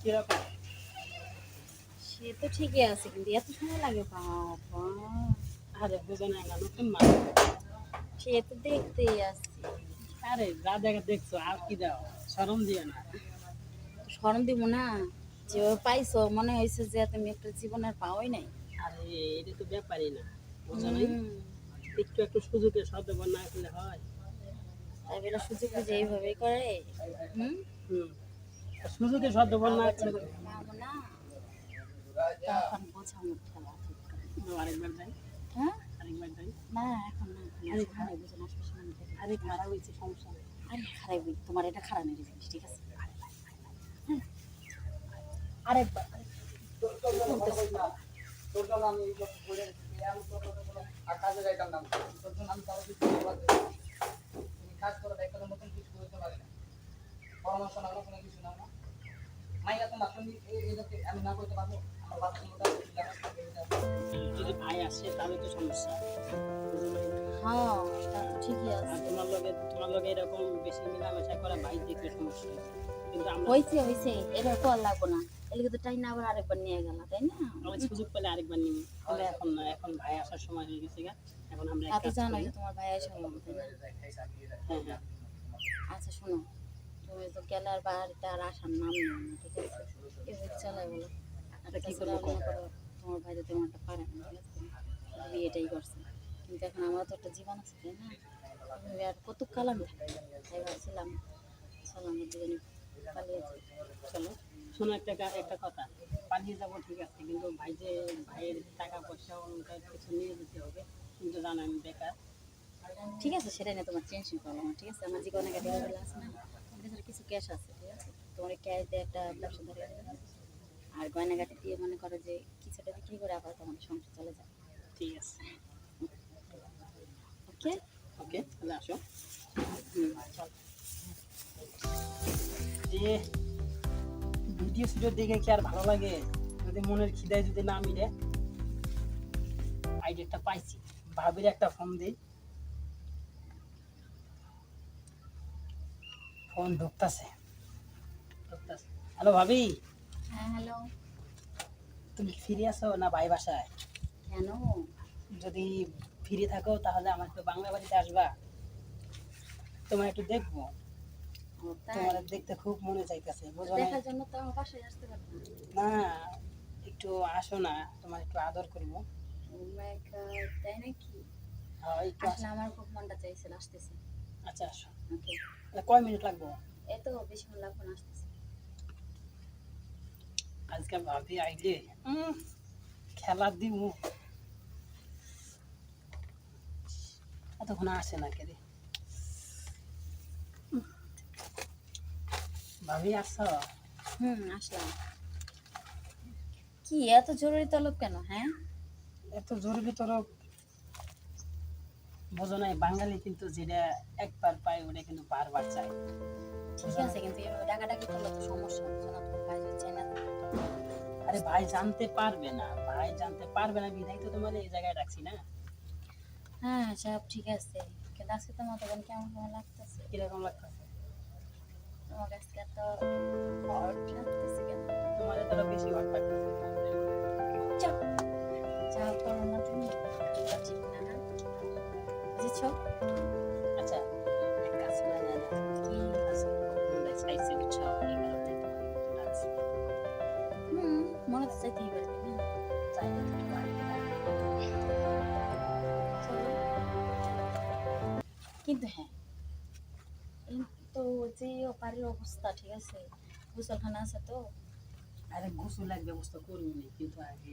কিরকম? সে তো ঠিকই আছে কিন্তু এত সময় লাগে বাবা। আরে বুঝো না, না নতুন মানুষ। সে তো দেখতেই আসছি। আরে যা দেখা দেখছো আর কি দাও, শরম দিও না। শরম দিব না? যেভাবে পাইছো মনে হয়েছে যে তুমি একটা জীবনের পাওয়াই নাই। আরে এটা তো ব্যাপারই না, বুঝো নাই? হুম। একটু একটু সুযোগের সদ্ব্যবহার না করলে হয়? তাই বলে সুযোগ বুঝে এইভাবেই করে? হুম। হুম। সুযোগের সদ্ব্যবহার না আবার করলে যখন পাবো না তখন বোঝানোর খেলা ঠিক করে। আরেকবার যাই, হ্যাঁ। আরেকবার যাই। না এখন না, আরে সময় বুঝে না আসলে সময় নিতে হবে। আরে খারাপ হয়েছে, সমস্যা নেই। আরে খারাপ তোমার এটা খারাপ নেই জিনিস, ঠিক আছে? আরেকবার বলতেছি। তোর জন্য আমি এই কথা বলে আমি তোর কোনো কাজে যাইতাম না, তোর জন্য আমি তাও কিছু তুমি কাজ করো, একটা নতুন কিছু করতে পারি না, পরামর্শ না কোনো কিছু না না মাইয়া তো তুমি এটাকে আমি না করতে পারবো। আমার বাচ্চা যদি ভাই আসে তাহলে তো সমস্যা, বুঝো নাই? হ্যাঁ তা তো ঠিকই আর আছে। তোমার লগে এরকম বেশি মেলামেশা করা ভাই দেখলে সমস্যা হয়েছে, কিন্তু আমরা হয়েছে হয়েছে, এটা তো আর লাগবো না। এদিকে তো টাইম আবার আরেকবার নিয়ে গেল, তাই না? আমরা সুযোগ পেলে আরেকবার নিব, কিন্তু এখন না, এখন ভাই আসার সময় হয়ে গেছে গা। এখন আমরা তা এক তো কাজ জানোই করি। যে তোমার ভাই এসে বলবো, তাই না? হ্যাঁ হ্যাঁ, আচ্ছা শোনো, তুমি তো গেলে আর বাড়িতে আর আসার নাম নেই না, ঠিক আছে? এভাবে চালাই বলো। আর আচ্ছা কি তাছাড়া করবো? মনে করো তোমার ভাই তো তেমন একটা পারে না, ঠিক আছে? শুধু বিয়েটাই করছে, কিন্তু এখন আমার তো একটা জীবন আছে, তাই না? এভাবে আর কত কাল আমি থাকবো? তাই ভাবছিলাম চলো আমরা দুজনে পালিয়ে যাই। চলো। শোনো একটা কথা, পালিয়ে যাবো ঠিক আছে, কিন্তু ভাইয়ের টাকা পয়সা ওটা কিছু নিয়ে যেতে হবে, কিন্তু জানো আমি বেকার। ঠিক আছে, সেটা নিয়ে তোমার টেনশন করো না, ঠিক আছে? আমার যে গয়না গাড়িগুলো আছে না, আমার কাছে কিছু ক্যাশ আছে, ঠিক আছে? তোমার ক্যাশ দিয়ে একটা ব্যবসা ধরে দিলাম। আর গয়নাগাটি দিয়ে মনে করো যে কিছুটা বিক্রি করে আবার তোমার সংসার চলে যায়। ঠিক আছে, ওকে। ওকে তাহলে আসো। চল। যে ভিডিও সিডিও দেখে কি আর ভালো লাগে? যদি মনের খিদায় যদি না মিলে, আইডিয়াটা পাইছি, ভাবির একটা ফোন দিই। ফোন ঢুকতাছে, হ্যালো ভাবি, হ্যাঁ হ্যালো। তুমি কি ফ্রি আছো না ভাই বাসায়? কেন? যদি ফ্রি থাকো তাহলে আমার একটু বাংলা বাড়িতে আসবা, তোমার একটু দেখবো। ও তাই? তোমার দেখতে খুব মনে চাইতেছে, বুঝো না? দেখার জন্য তো আমার বাসায় আসতে পারতাম। না, একটু আসো না, তোমার একটু আদর করবো। ও মাই গড, তাই নাকি? হ্যাঁ একটু আসলে আসো। আমার খুব মনটা চাইছিল, আসতেছি। আচ্ছা আসো। ওকে। কয় মিনিট লাগবো? এই তো বেশিক্ষণ লাগবে না, আসতেছি। আজকে ভাবি আইলে খেলা দিমু, এতক্ষণ আসে না কেরে। ভাবি আসছো? আসলাম। কি এত জরুরি তলব কেন? হ্যাঁ। এত জরুরি তরফ, বোঝো নাই? বাঙালি কিন্তু যেটা একবার পায় ওটা কিন্তু বারবার চায়, ঠিক বুঝো আছে, নাই? কিন্তু এভাবে ডাকাডাকি করলে তো সমস্যা হচ্ছে না? তোমার ভাই যদি চায় না থাকে তো? আরে ভাই জানতে পারবে না, ভাই জানতে পারবে না বিধাই তো তোমার এই জায়গায় রাখছি না। হ্যাঁ সব ঠিক আছে, কিন্তু আজকে তোমার তখন কেমন কেমন লাগতেছে? কিরকম লাগতেছে? তোমার কাছে এত হট লাগতেছে কেন? তোমার এতটা বেশি হট লাগতেছে। চাপ, যা করো না তুমি তা ঠিক না, না? বুঝেছো? আচ্ছা এক কাজ করা যায় না? কি? আজকে খুব মনে চাইছে, বুঝছো? এই কারণে তোমার একটু ডাকছি। মনে তো চাইতেই পারে, তাই না? চাইলে তো একটু আগে না। চলো। কিন্তু হ্যাঁ, এই তো যে বাড়ির অবস্থা, ঠিক আছে? গোসলখানা আছে তো? আরে গোসলের ব্যবস্থা করবো না, কিন্তু আগে